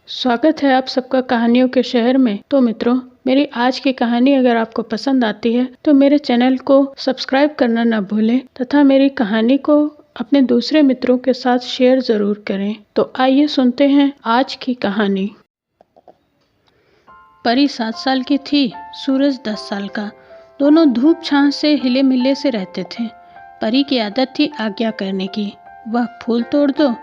स्वागत है आप सबका कहानियों के शहर में। तो मित्रों, मेरी आज की कहानी अगर आपको पसंद आती है तो मेरे चैनल को सब्सक्राइब करना न भूलें तथा मेरी कहानी को अपने दूसरे मित्रों के साथ शेयर जरूर करें। तो आइए सुनते हैं आज की कहानी। परी 7 साल की थी, सूरज 10 साल का। दोनों धूप छांव से हिले मिले से रहते थे। परी की आदत थी आज्ञा करने की। वह फूल तोड़ दो,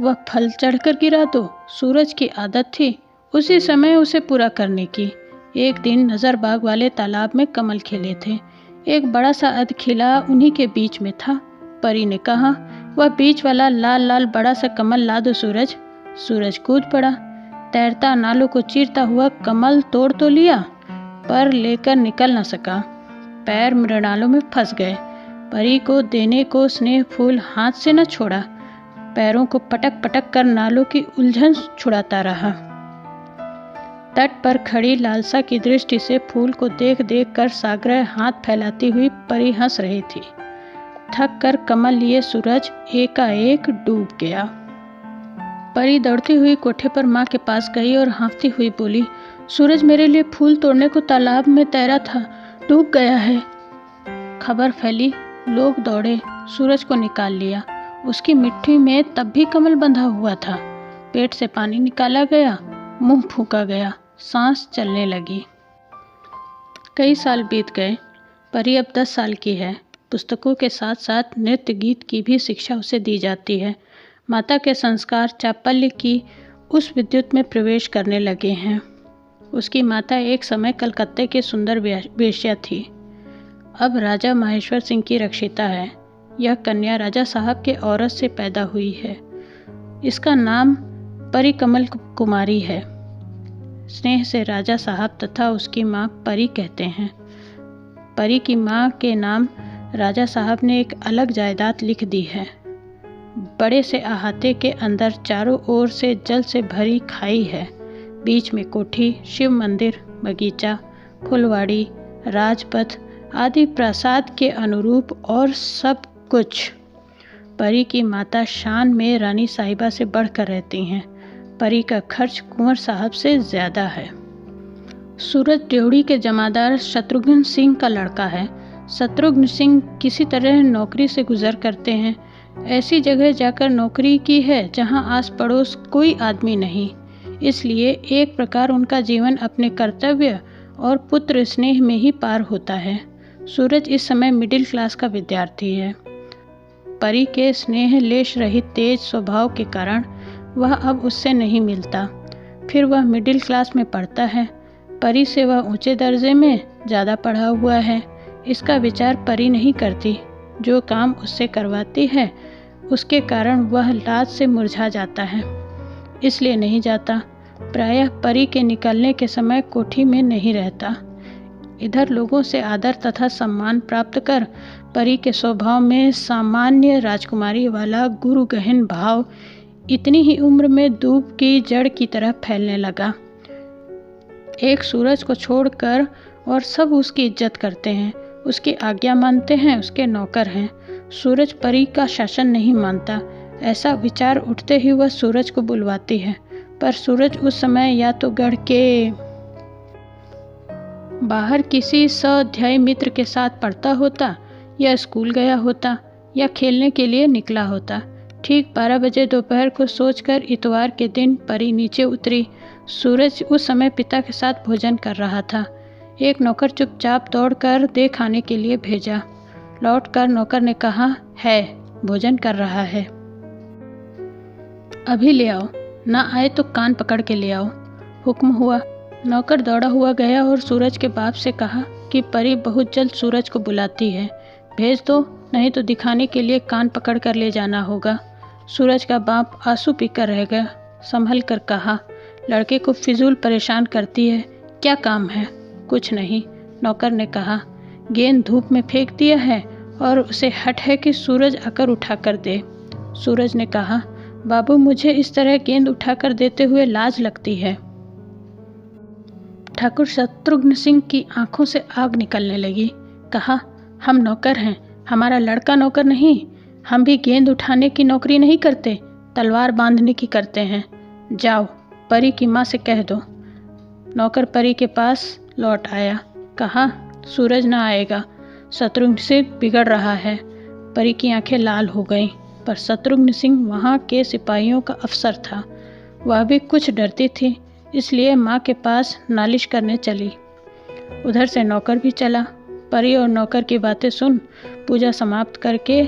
वह फल चढ़कर गिरा दो। सूरज की आदत थी उसी समय उसे पूरा करने की। एक दिन नजर बाग वाले तालाब में कमल खिले थे। एक बड़ा सा अधखिला उन्हीं के बीच में था। परी ने कहा, वह बीच वाला लाल लाल बड़ा सा कमल ला दो सूरज। सूरज कूद पड़ा। तैरता नालों को चीरता हुआ कमल तोड़ तो लिया, पर लेकर निकल न सका। पैर मृणालों में फंस गए। परी को देने को स्नेह फूल हाथ से न छोड़ा। पैरों को पटक पटक कर नालों की उलझन छुड़ाता रहा। तट पर खड़ी लालसा की दृष्टि से फूल को देख देख कर साग्रह हाथ फैलाती हुई परी हंस रही थी। थक कर कमल लिए सूरज एकाएक डूब गया। परी दौड़ती हुई कोठे पर माँ के पास गई और हाँफती हुई बोली, सूरज मेरे लिए फूल तोड़ने को तालाब में तैरा था, डूब गया है। खबर फैली, लोग दौड़े, सूरज को निकाल लिया। उसकी मिट्टी में तब भी कमल बंधा हुआ था। पेट से पानी निकाला गया, मुंह फूंका गया, सांस चलने लगी। कई साल बीत गए। परी अब 10 साल की है। पुस्तकों के साथ साथ नृत्य गीत की भी शिक्षा उसे दी जाती है। माता के संस्कार चापल्य की उस विद्युत में प्रवेश करने लगे हैं। उसकी माता एक समय कलकत्ते की सुंदर वेश्या थी। अब राजा माहेश्वर सिंह की रक्षिता है। यह कन्या राजा साहब के औरत से पैदा हुई है। इसका नाम परी कमल कुमारी है। स्नेह से राजा साहब तथा उसकी माँ परी कहते हैं। परी की माँ के नाम राजा साहब ने एक अलग जायदाद लिख दी है। बड़े से अहाते के अंदर चारों ओर से जल से भरी खाई है। बीच में कोठी, शिव मंदिर, बगीचा, फुलवाड़ी, राजपथ आदि प्रासाद के अनुरूप और सब कुछ। परी की माता शान में रानी साहिबा से बढ़कर रहती हैं। परी का खर्च कुंवर साहब से ज्यादा है। सूरज ड्योढ़ी के जमादार शत्रुघ्न सिंह का लड़का है। शत्रुघ्न सिंह किसी तरह नौकरी से गुजर करते हैं। ऐसी जगह जाकर नौकरी की है जहां आस पड़ोस कोई आदमी नहीं। इसलिए एक प्रकार उनका जीवन अपने कर्तव्य और पुत्र स्नेह में ही पार होता है। सूरज इस समय मिडिल क्लास का विद्यार्थी है। परी के स्नेह लेश रहित तेज स्वभाव के कारण वह अब उससे नहीं मिलता। फिर वह मिडिल क्लास में पढ़ता है। परी से वह ऊंचे दर्जे में ज़्यादा पढ़ा हुआ है। इसका विचार परी नहीं करती। जो काम उससे करवाती है उसके कारण वह लाज से मुरझा जाता है, इसलिए नहीं जाता। प्रायः परी के निकलने के समय कोठी में नहीं रहता। इधर लोगों से आदर तथा सम्मान प्राप्त कर परी के स्वभाव में सामान्य राजकुमारी वाला गुरु गहन भाव इतनी ही उम्र में दूब की जड़ की तरह फैलने लगा। एक सूरज को छोड़कर और सब उसकी इज्जत करते हैं, उसकी आज्ञा मानते हैं, उसके नौकर हैं। सूरज परी का शासन नहीं मानता। ऐसा विचार उठते ही वह सूरज को बुलवाती है, पर सूरज उस समय या तो गढ़ के बाहर किसी स्वाध्यायी मित्र के साथ पढ़ता होता, या स्कूल गया होता, या खेलने के लिए निकला होता। ठीक 12 बजे दोपहर को सोचकर इतवार के दिन परी नीचे उतरी। सूरज उस समय पिता के साथ भोजन कर रहा था। एक नौकर चुपचाप दौड़कर दे खाने के लिए भेजा। लौटकर नौकर ने कहा, है भोजन कर रहा है, अभी ले आओ, ना आए तो कान पकड़ के ले आओ। हुक्म हुआ। नौकर दौड़ा हुआ गया और सूरज के बाप से कहा कि परी बहुत जल्द सूरज को बुलाती है, भेज दो, नहीं तो दिखाने के लिए कान पकड़ कर ले जाना होगा। सूरज का बाप आंसू पीकर रह गया। संभल कर कहा, लड़के को फिजूल परेशान करती है, क्या काम है? कुछ नहीं। नौकर ने कहा, गेंद धूप में फेंक दिया है और उसे हट है कि सूरज आकर उठा कर दे। सूरज ने कहा, बाबू मुझे इस तरह गेंद उठाकर देते हुए लाज लगती है। ठाकुर शत्रुघ्न सिंह की आंखों से आग निकलने लगी। कहा, हम नौकर हैं, हमारा लड़का नौकर नहीं। हम भी गेंद उठाने की नौकरी नहीं करते, तलवार बांधने की करते हैं। जाओ, परी की माँ से कह दो। नौकर परी के पास लौट आया। कहा, सूरज ना आएगा, शत्रुघ्न सिंह बिगड़ रहा है। परी की आंखें लाल हो गईं, पर शत्रुघ्न सिंह वहाँ के सिपाहियों का अफसर था। वह भी कुछ डरती थी, इसलिए माँ के पास नालिश करने चली। उधर से नौकर भी चला। परी और नौकर की बातें सुन पूजा समाप्त करके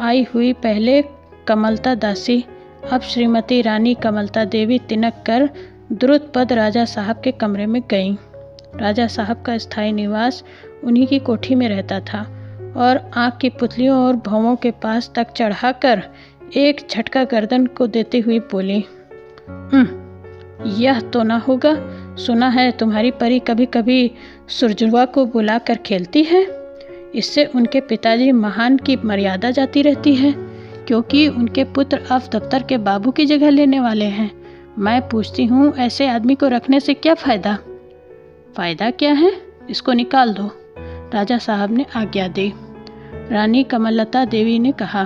आई हुई पहले कमलता दासी, अब श्रीमती रानी कमलता देवी तिनक कर द्रुतपद राजा साहब के कमरे में गईं। राजा साहब का स्थायी निवास उन्हीं की कोठी में रहता था और आँख की पुतलियों और भौवों के पास तक चढ़ाकर एक झटका गर्दन को देती हुई बोली, यह तो ना होगा। सुना है तुम्हारी परी कभी कभी सुरजुआ को बुलाकर खेलती है। इससे उनके पिताजी महान की मर्यादा जाती रहती है, क्योंकि उनके पुत्र अब दफ्तर के बाबू की जगह लेने वाले हैं। मैं पूछती हूँ, ऐसे आदमी को रखने से क्या फ़ायदा? फ़ायदा क्या है? इसको निकाल दो, राजा साहब ने आज्ञा दी। रानी कमलता देवी ने कहा,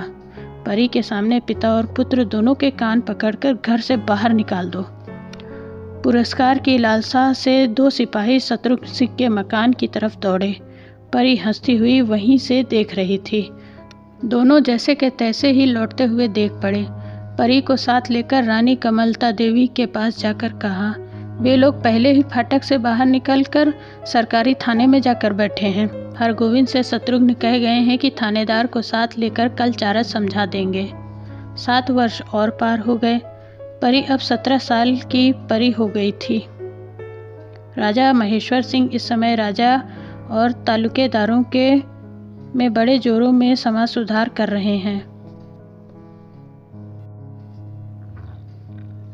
परी के सामने पिता और पुत्र दोनों के कान पकड़कर घर से बाहर निकाल दो। पुरस्कार की लालसा से दो सिपाही शत्रुघ्न सिंह के मकान की तरफ दौड़े। परी हंसती हुई वहीं से देख रही थी। दोनों जैसे के तैसे ही लौटते हुए देख पड़े। परी को साथ लेकर रानी कमलता देवी के पास जाकर कहा, वे लोग पहले ही फाटक से बाहर निकलकर सरकारी थाने में जाकर बैठे हैं। हरगोविंद से शत्रुघ्न कह गए हैं कि थानेदार को साथ लेकर कल चारत समझा देंगे। 7 वर्ष और पार हो गए। परी अब 17 साल की परी हो गई थी। राजा महेश्वर सिंह इस समय राजा और तालुकेदारों के में बड़े जोरों में समाज सुधार कर रहे हैं।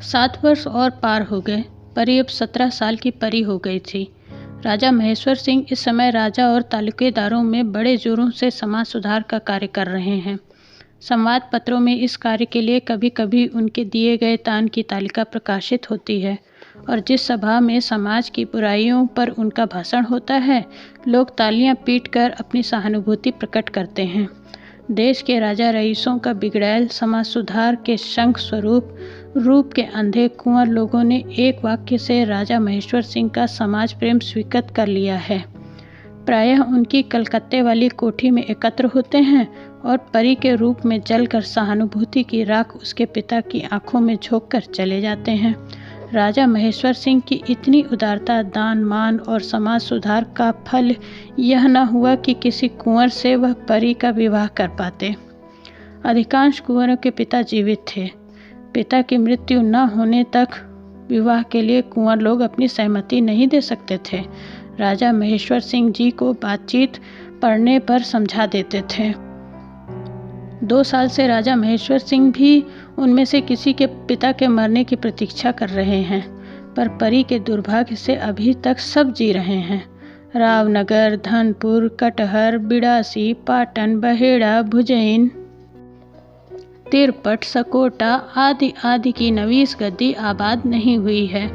7 वर्ष और पार हो गए। परी अब 17 साल की परी हो गई थी। राजा महेश्वर सिंह इस समय राजा और तालुकेदारों में बड़े जोरों से समाज सुधार का कार्य कर रहे हैं। संवाद पत्रों में इस कार्य के लिए कभी कभी उनके दिए गए दान की तालिका प्रकाशित होती है, और जिस सभा में समाज की बुराइयों पर उनका भाषण होता है, लोग तालियां पीटकर अपनी सहानुभूति प्रकट करते हैं। देश के राजा रईसों का बिगड़ैल समाज सुधार के शंख स्वरूप रूप के अंधे कुंवर लोगों ने एक वाक्य से राजा महेश्वर सिंह का समाज प्रेम स्वीकृत कर लिया है। प्रायः उनकी कलकत्ते वाली कोठी में एकत्र होते हैं और परी के रूप में जलकर सहानुभूति की राख उसके पिता की आंखों में झोंक कर चले जाते हैं। राजा महेश्वर सिंह की इतनी उदारता, दान, मान और समाज सुधार का फल यह न हुआ कि किसी कुंवर से वह परी का विवाह कर पाते। अधिकांश कुंवरों के पिता जीवित थे। पिता की मृत्यु न होने तक विवाह के लिए कुंवर लोग अपनी सहमति नहीं दे सकते थे। राजा महेश्वर सिंह जी को बातचीत पड़ने पर समझा देते थे। 2 साल से राजा महेश्वर सिंह भी उनमें से किसी के पिता के मरने की प्रतीक्षा कर रहे हैं, पर परी के दुर्भाग्य से अभी तक सब जी रहे हैं। रावनगर, धनपुर, कटहर, बिड़ासी, पाटन, बहेड़ा, भुजैन, तिरपट, सकोटा आदि आदि की नवीस गद्दी आबाद नहीं हुई है।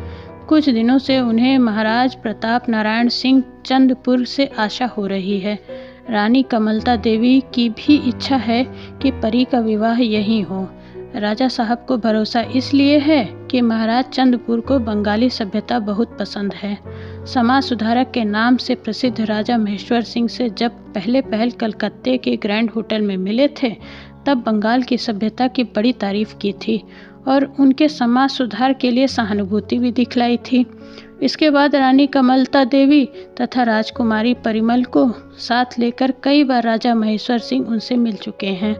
कुछ दिनों से उन्हें महाराज प्रताप नारायण सिंह चंदपुर से आशा हो रही है। रानी कमलता देवी की भी इच्छा है कि परी का विवाह यहीं हो। राजा साहब को भरोसा इसलिए है कि महाराज चंदपुर को बंगाली सभ्यता बहुत पसंद है। समाज सुधारक के नाम से प्रसिद्ध राजा महेश्वर सिंह से जब पहले कलकत्ते के ग्रैंड होटल में मिले थे, तब बंगाल की सभ्यता की बड़ी तारीफ की थी और उनके समाज सुधार के लिए सहानुभूति भी दिखलाई थी। इसके बाद रानी कमलता देवी तथा राजकुमारी परिमल को साथ लेकर कई बार राजा महेश्वर सिंह उनसे मिल चुके हैं।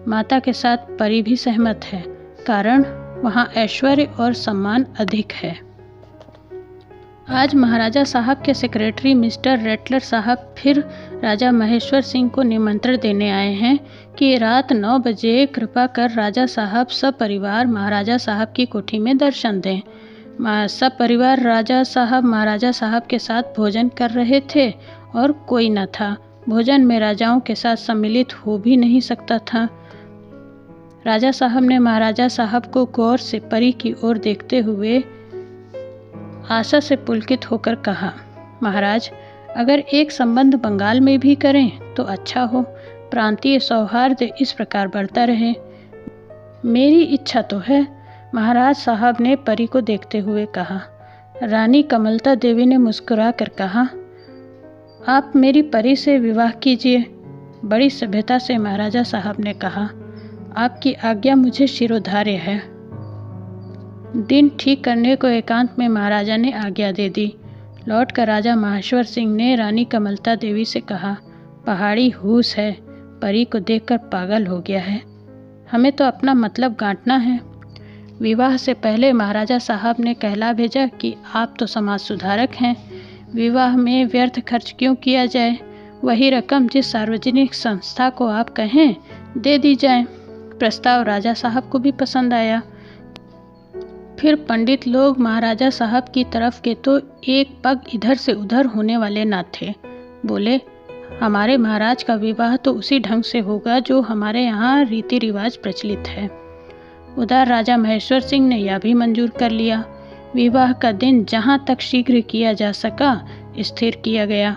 माता के साथ परी भी सहमत है, कारण वहाँ ऐश्वर्य और सम्मान अधिक है। आज महाराजा साहब के सेक्रेटरी मिस्टर रेटलर साहब फिर राजा महेश्वर सिंह को निमंत्रण देने आए हैं कि रात 9 बजे कृपा कर राजा साहब सब परिवार महाराजा साहब की कोठी में दर्शन दें। सब परिवार राजा साहब महाराजा साहब के साथ भोजन कर रहे थे और कोई न था। भोजन में राजाओं के साथ सम्मिलित हो भी नहीं सकता था। राजा साहब ने महाराजा साहब को गौर से परी की ओर देखते हुए आशा से पुलकित होकर कहा, महाराज, अगर एक संबंध बंगाल में भी करें तो अच्छा हो। प्रांतीय सौहार्द इस प्रकार बढ़ता रहे। मेरी इच्छा तो है महाराज साहब ने परी को देखते हुए कहा। रानी कमलता देवी ने मुस्कुरा कर कहा, आप मेरी परी से विवाह कीजिए। बड़ी सभ्यता से महाराजा साहब ने कहा, आपकी आज्ञा मुझे शिरोधार्य है। दिन ठीक करने को एकांत में महाराजा ने आज्ञा दे दी। लौटकर राजा माहेश्वर सिंह ने रानी कमलता देवी से कहा, पहाड़ी हूस है, परी को देखकर पागल हो गया है। हमें तो अपना मतलब गांठना है। विवाह से पहले महाराजा साहब ने कहला भेजा कि आप तो समाज सुधारक हैं, विवाह में व्यर्थ खर्च क्यों किया जाए। वही रकम जिस सार्वजनिक संस्था को आप कहें दे दी जाए। प्रस्ताव राजा साहब को भी पसंद आया। फिर पंडित लोग महाराजा साहब की तरफ के तो एक पग इधर से उधर होने वाले ना थे। बोले, हमारे महाराज का विवाह तो उसी ढंग से होगा जो हमारे यहाँ रीति रिवाज प्रचलित है। उधर राजा महेश्वर सिंह ने यह भी मंजूर कर लिया। विवाह का दिन जहाँ तक शीघ्र किया जा सका स्थिर किया गया।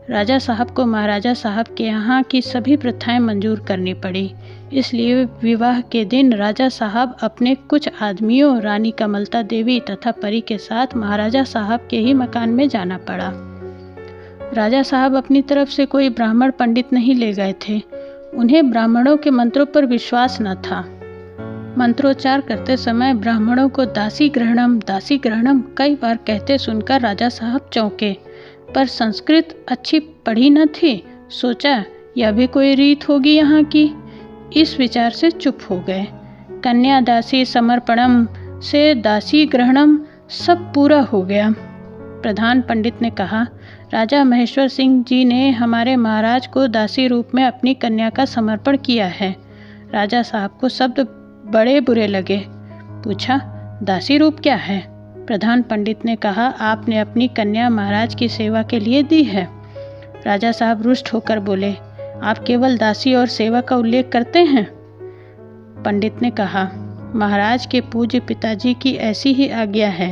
राजा साहब को महाराजा साहब के यहाँ की सभी प्रथाएं मंजूर करनी पड़ी। इसलिए विवाह के दिन राजा साहब अपने कुछ आदमियों, रानी कमलता देवी तथा परी के साथ महाराजा साहब के ही मकान में जाना पड़ा। राजा साहब अपनी तरफ से कोई ब्राह्मण पंडित नहीं ले गए थे। उन्हें ब्राह्मणों के मंत्रों पर विश्वास न था। मंत्रोच्चार करते समय ब्राह्मणों को दासी ग्रहणम कई बार कहते सुनकर राजा साहब चौंके, पर संस्कृत अच्छी पढ़ी न थी। सोचा यह भी कोई रीत होगी यहाँ की। इस विचार से चुप हो गए। कन्या दासी समर्पणम से दासी ग्रहणम सब पूरा हो गया। प्रधान पंडित ने कहा, राजा महेश्वर सिंह जी ने हमारे महाराज को दासी रूप में अपनी कन्या का समर्पण किया है। राजा साहब को शब्द बड़े बुरे लगे। पूछा, दासी रूप क्या है? प्रधान पंडित ने कहा, आपने अपनी कन्या महाराज की सेवा के लिए दी है। राजा साहब रुष्ट होकर बोले, आप केवल दासी और सेवा का उल्लेख करते हैं। पंडित ने कहा, महाराज के पूज्य पिताजी की ऐसी ही आज्ञा है।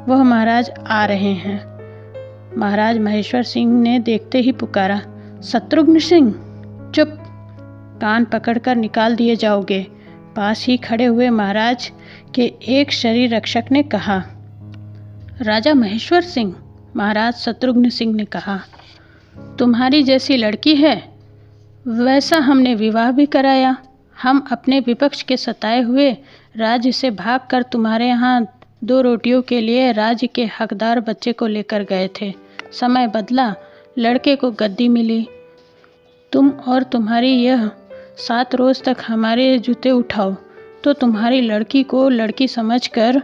वह महाराज आ रहे हैं। महाराज महेश्वर सिंह ने देखते ही पुकारा, शत्रुघ्न सिंह! चुप! कान पकड़कर निकाल दिए जाओगे। पास ही खड़े हुए महाराज के एक शरीर रक्षक ने कहा। राजा महेश्वर सिंह, महाराज शत्रुघ्न सिंह ने कहा, तुम्हारी जैसी लड़की है वैसा हमने विवाह भी कराया। हम अपने विपक्ष के सताए हुए राज्य से भागकर तुम्हारे यहाँ 2 रोटियों के लिए राज्य के हकदार बच्चे को लेकर गए थे। समय बदला, लड़के को गद्दी मिली। तुम और तुम्हारी यह 7 रोज तक हमारे जूते उठाओ तो तुम्हारी लड़की को लड़की समझकर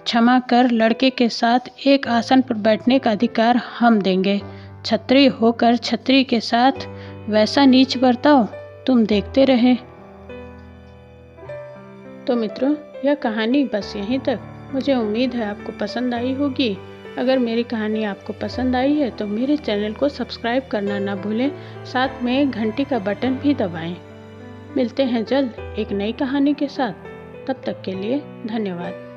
क्षमा कर लड़के के साथ एक आसन पर बैठने का अधिकार हम देंगे। छत्री होकर छत्री के साथ वैसा नीच बर्ताव तुम देखते रहे। तो मित्रों, यह कहानी बस यहीं तक। मुझे उम्मीद है आपको पसंद आई होगी। अगर मेरी कहानी आपको पसंद आई है तो मेरे चैनल को सब्सक्राइब करना ना भूलें, साथ में घंटी का बटन भी दबाएं। मिलते हैं जल्द एक नई कहानी के साथ। तब तक के लिए धन्यवाद।